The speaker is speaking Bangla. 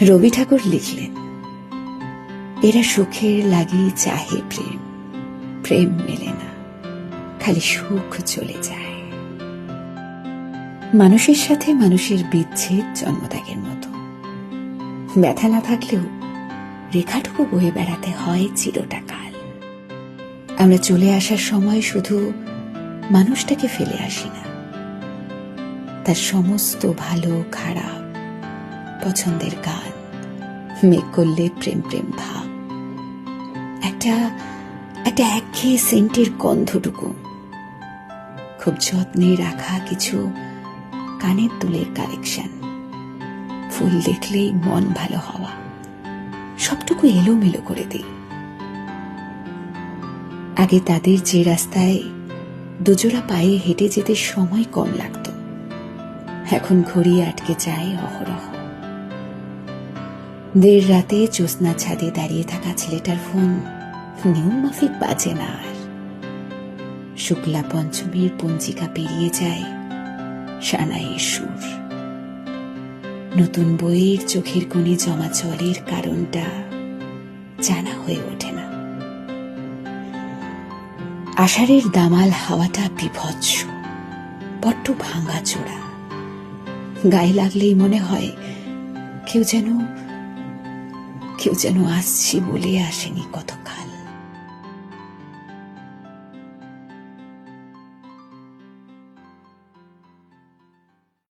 রবি ঠাকুর লিখলেন, এরা সুখের লাগি চাহে প্রেম, প্রেম মেলে না, খালি সুখ চলে যায়। মানুষের সাথে মানুষের বিচ্ছেদ জন্মত্যাগের মতো, ব্যথা না থাকলেও রেখাটুকু বয়ে বেড়াতে হয় চিরটা কাল। আমরা চলে আসার সময় শুধু মানুষটাকে ফেলে আসি না, তার সমস্ত ভালো খারাপ, পছন্দের গান, মেঘ করলে প্রেম প্রেম ভাব, একটা একঘেয়ে সেন্টের গন্ধটুকু, খুব যত্নে রাখা কিছু কানের দুলের কালেকশন, ফুল দেখলেই মন ভালো হওয়া, সবটুকু এলোমেলো করে দিই। আগে তাদের যে রাস্তায় দুজোড়া পায়ে হেঁটে যেতে সময় কম লাগত, এখন ঘড়ি আটকে যায় অহরহ। দের রাতে জ্যোৎস্না ছাদে দাঁড়িয়ে থাকা ছেলেটার ফোন নিয়ম মাফিক বাজে না আর। শুক্লা পঞ্চমীর পঞ্জিকা পেরিয়ে যায় সানাইয়ের সুর। নতুন বইয়ের চোখের কোণে জমা জলের কারণটা জানা হয়ে ওঠে না। আষাঢ়ের দামাল হাওয়াটা বিভৎস, বড্ড ভাঙা চোরা, গায়ে লাগলেই মনে হয় কেউ যেন আসছি বলে আসেনি কতকাল।